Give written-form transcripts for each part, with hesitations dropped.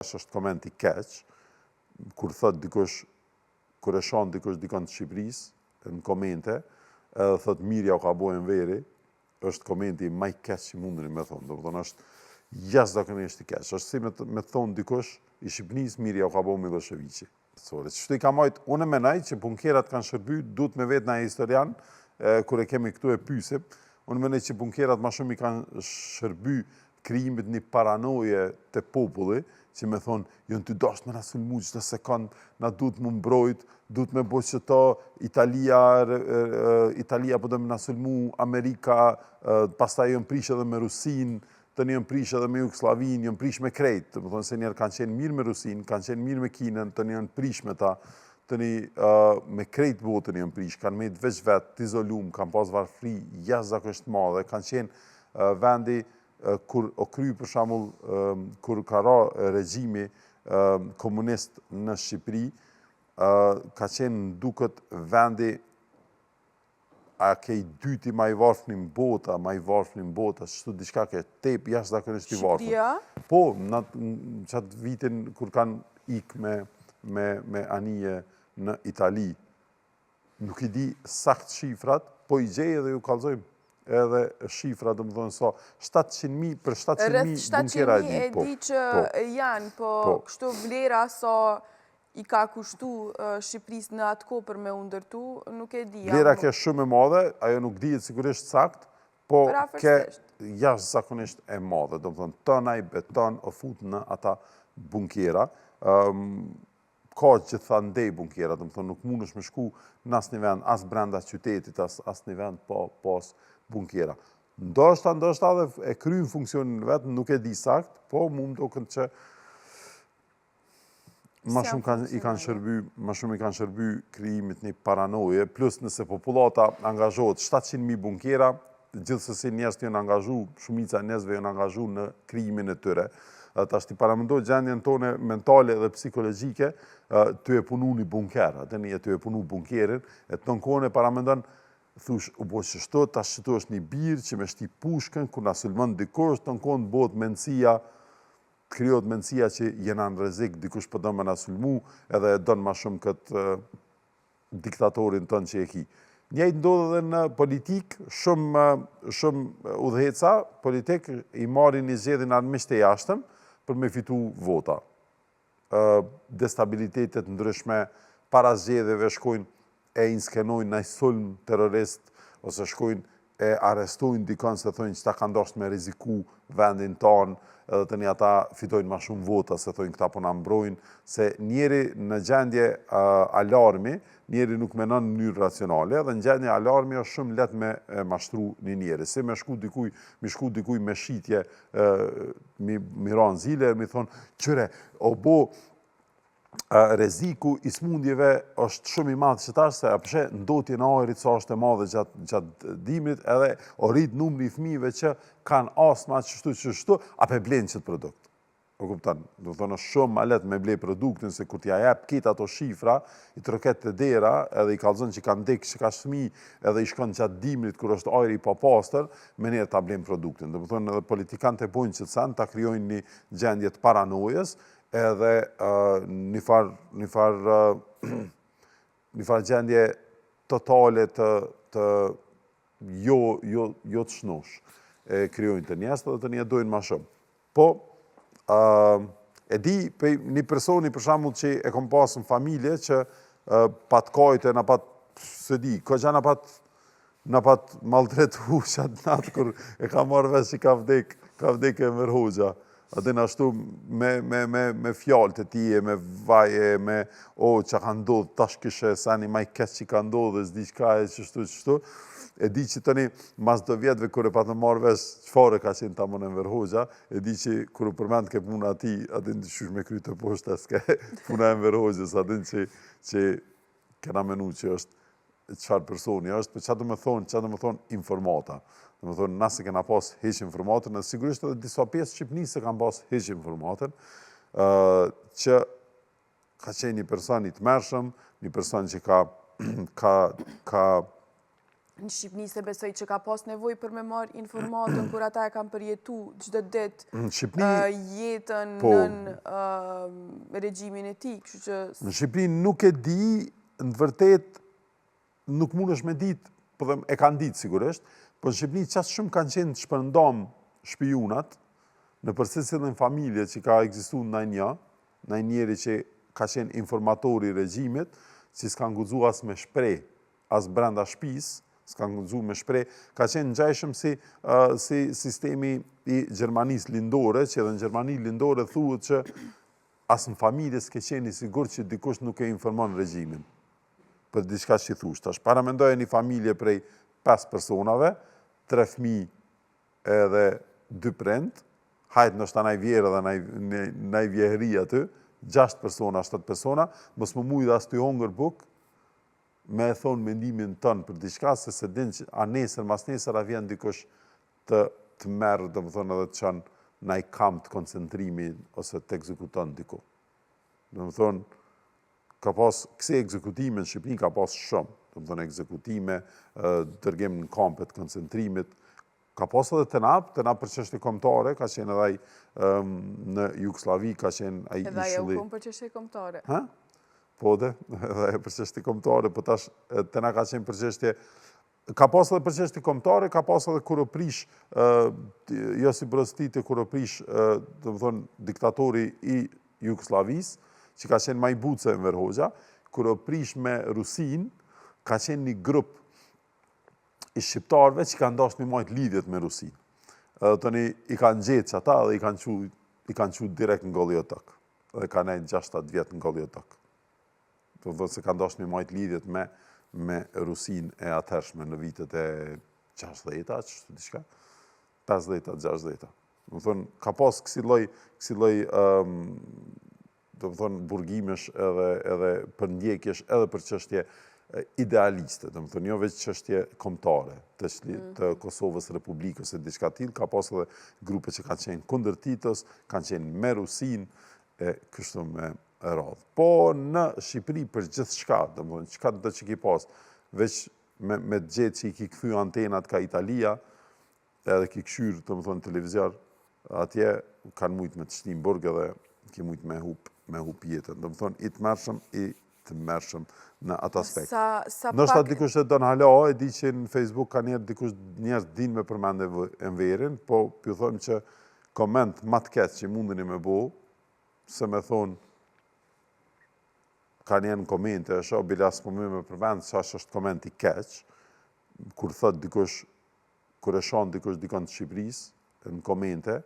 është koment I keq, kur thot dikush, kur e shon dikush dikon të Shqipërisë në komente, edhe thot mirja u ka bojën veri, është komenti më I keq që mundeni me thonë. Domethënë është jashtëzakonisht I keq. Është si me thonë dikush I Shqipënisë mirja u ka bojë Miloševiqi. Çështja I ka marrë, unë mendoj që bunkerat kanë shërby, duhet me vetë na historian, kur e kemi këtu e pyesim, unë mendoj që bunkerat më shumë I kanë shërby krijimit një paranoje të populli, që me thonë, jënë të dasht me na sulmu çdo sekond, na duhet më mbrojt, duhet me bëj qëto, Italia po do me na sulmu, Amerika, pastaj jënë prish edhe me Rusin, tani jënë prish edhe me Jugoslavin, jënë prish me krejt, të më thonë se njerë kanë qenë mirë me Rusin, kanë qenë mirë me Kinën, tani jënë prish me ta, tani me krejt botën jënë prish, kanë mejtë veç vetë, të izolum, kanë pas varfri, jashtëzakonisht madhe, kanë qenë vendi kur o kry për shembull kur ka ra regjimi komunist në Shqipëri, ka qenë duket vendi a ke I dyti ma I varfënim bota, çështu diçka ke tep jashtëzakonisht I varfër. Shqipëria? Po, në qatë vitin kur kanë ik me anije në Itali, nuk I di sakt shifrat, po I gjej edhe ju kallëzojmë edhe shifra, do më thonë so, 700.000 për 700.000 bunkera e di që janë, po kështu vlera so I ka kushtu Shqipërisë në atë kohë për me undërtu, nuk e di. Vlera ke shumë e madhe, ajo nuk dihet sigurisht sakt, po ke jashtëzakonisht e madhe, do më thonë tonaj beton o fut në ata bunkera, ka gjitha ndej bunkera, do më thonë nuk mund është me shku në asë një vend, as brenda qytetit, as një vend pas bunkera. Ndoshta dhe e kryin funksionin vetë, nuk e di sakt, po mund të kënë që ma shumë I kanë shërby krijimit një paranoje, plus nëse populata angazhohet 700.000 bunkera, gjithsesi njerëz të janë angazhu, shumica e njerëzve janë angazhu në krijimin e tyre. Tash ti paramendoj gjendjen tonë mentale dhe psikologjike, ty e punu një bunker, tani ty e punu bunkerin, e të nënkone paramendon thush, u bo që shto, tash që to është një birë që me shti pushkën, kur na sulmon dikush, të nënkone bëhet mendësia, krijohet mendësia që jena në rrezik, dikush po do me na sulmu, edhe e don ma shumë këtë diktatorin tënë që e ki. Njëjtë ndodhe dhe në politik, shumë udhëheca, politik I marrin një zgjedhjen armiqt e jashtëm për me fitu vota. Destabilitetet ndryshme, para zgjedhjeve shkojnë e inskenojnë në sulm terrorist, ose shkojnë e arrestojnë dikon se thonë që ta kanë dashur me riziku vendin tonë, edhe tani ata fitojnë ma shumë vota, se thonë këta po na mbrojnë, se njeri në gjendje alarmi, njeri nuk menon në mënyrë racionale, dhe në gjendje alarmi është shumë let me mashtru një njeri. Se me shku dikuj me shitje, mi ranë zile, mi thonë, qëre, o bo, rreziku I smundjeve është shumë I madh që tash se apshe ndotje në ajrit sa është e madhe gjatë dimrit edhe o rrit numri I fëmijëve që kanë astma çështu, apo e blen çet produkt. O kupton, do thonë shumë ma lehtë me ble produktin se kur t'ja jep këtë ato shifra, I troket të dera, edhe I kallzon që kanë dek që ka fëmijë, edhe I shkon gjatë dimrit kur është ajri I papastër, me njerë ta blen produktin. Do thonë edhe politikanët e bojnë që ta krijojnë një gjendje të paranojes, edhe një farë gjendje totale të jo të shnosh e krijojnë të njerëz dhe të një dojnë ma shumë. Po, e di një personi për shembull që e kom pasë në familje që pat kajte, na pat, se di, këgja na pat maltretu qatë natë kur e ka marrë vesh që ka vdek e Enver Hoxha. Atë në ashtu me fjallë të tije, me vaje, me që ka ndodhë, tash këshe sani maj keq që ka ndodhë, s'di qka e qështu, e di që tëni mas do vjetëve kër e patë marrë vesh qëfare ka qenë tamon Enver Hoxha, e di që kër u përmend ke puna ti, atin të shush me krytë të poshtë s'ke puna Enver Hoxhës, atin që kena menu që është qëfar personi është, për që do me thonë informata. Dhe me thonë, nëse kena pas heq informatën, dhe sigurisht edhe disa pjesë Shqipënisë se kanë pas heq informatën, që ka qenë një person I të mërshëm, një person që ka në Shqipëni se besoj që ka pas nevoj për me marrë informatën, kur ata e kam përjetu çdo ditë jetën në regjimin e tij. Në Shqipëni nuk e di, në të vërtet, nuk mund është me ditë, po dhe e kanë ditë sigurisht, po në Shqipëni qasë shumë kanë qenë të shpërndam shpijunat, në përsecilën familje që ka ekzistuar në njeri që ka qenë informatori i regjimit, që s'kan guxu as me shpreh, as brenda shtëpisë, s'kan guxu me shpreh, ka qenë ngjajshëm si sistemi i Gjermanisë lindore, që edhe në Gjermani lindore thuhet që as në familje s'ke qenë i sigurt që dikush nuk e informon regjimin për diçka që thush. Tash paramendoj një familje prej 5 personave, 3 fëmijë edhe 2 prind, hajt nështë naj vjerë dhe naj vjehëri aty, 6 persona, 7 persona, mos më mujtë as të hongër buk, me e thonë mendimin tënë për diçka, se se din që a nesër, mas nesër a vjen dikush të merë, dhe më thonë edhe të qanë naj kam të koncentrimi ose të ekzekuton diku. Dhe më thonë, ka pas, këse ekzekutime në Shqipëni ka pas shumë, dhe më thonë ekzekutime, dërgim në kampet koncentrimit, ka pas edhe të na për çështje kombëtare, ka qenë edhe në Jugosllavi, ka qenë ai ishulli. Edhe ajo kom për çështje kombëtare. Ha? Po dhe, edhe për çështje kombëtare, po tash të na ka qenë për çështje, ka pas edhe për çështje kombëtare, ka pas edhe kur u prish Josip Broz Tito, kur u prish, do të thonë, diktatori i Jugosllavisë, që ka qenë Majbuce Enver Hoxha, kur u prish me Rusin, ka qenë një grup i shqiptarëve që kanë dashur me majt lidhjet me Rusin. Edhe tani i kanë gjetë që ata dhe i kanë qu direkt në Golliotok. Dhe kanë nejtë 6-7 vjetë në Golliotok. Do të thotë se kanë dashur me majt lidhjet me Rusin e atërshme në vitet e 60-ta, çështë diçka. 50-ta, 60-ta. Do të thonë, ka pas kësi lloj do të thonë burgimesh edhe për ndjekjesh edhe për çështje idealiste, do të thonë jo veç çështje kombëtare të Kosovës Republikës e diçka tillë, ka pas edhe grupe që kanë qenë kundër Titos, kanë qenë me Rusin e kështu me radhë. Po në Shqipëri për gjithçka, do të thonë çka do të ki pas, veç me gjetë që i ki kthy antenat ka Italia, edhe ki këshyr, do të thonë televizor, atje kanë mujt me të shtim burg edhe ki mujt me hup jetën. Do të thonë i të mërshëm në atë aspekt. Nështë atë dikush e donë hala, e di që në Facebook ka njerë dikush njerës din me përmende Enverin, po pju thonë që koment ma të keq që mundin me bo, se me thonë ka njerë në komente, e shoh bilas po me përmend që është koment i keq, kur thot dikush, kur e shon dikush dikon të Shqipëris, në komente,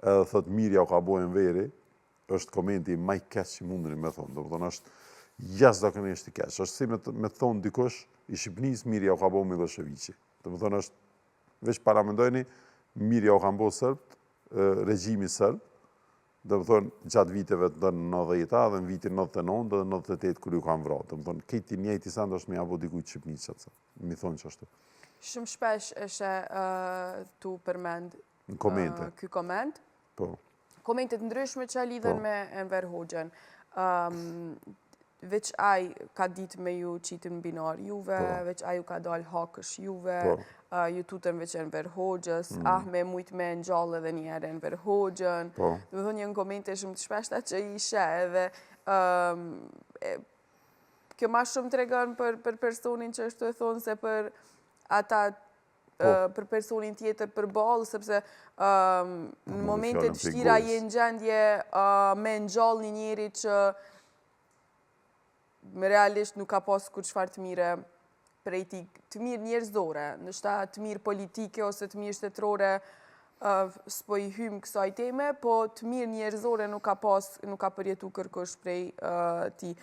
edhe thot mirja u ka bo Enveri, është komenti ma i keq që mundin me thonë, do të thonë është jashtëzakonisht i keq. Është si me thonë dikush, i Shqipënisë mirja u ka bo Miloševiqi. Do të thonë është, veç paramendojni, mirja u ka bo Sërbt, regjimi Sërb, do të thonë gjatë viteve të 90-ta dhe në vitin 99 dhe 98 kër ju kanë vrarë. Do të thonë këti njëjti send është me abo dikujt Shqipënisë çatsa. Mi thonë që ashtu. Shumë shpesh është tu përmend në komente. Ky koment. Po. Komentet ndryshme që lidhen me Enver Hoxhën. Veç aj ka ditë me ju qitën binar juve, veç aj ju ka dalë hakësh juve, ju tutën veç Enver Hoxhës, me mujt me në gjallë edhe njerë Enver Hoxhën. Dhe thonë një në komente shumë të shpeshta që ishe edhe kjo ma shumë të regon për personin që është të thonë se për ata për personin tjetër për balë, sepse në momentet vështira jenë gjendje me në gjallë një njeri që realisht nuk ka pas kur çfarë të mire prej ti, të mirë njerëzore, ndoshta të mirë politike ose të mirë shtetërore, s'po i hym kësaj teme, po të mirë njerëzore nuk ka përjetu kërkush prej ti.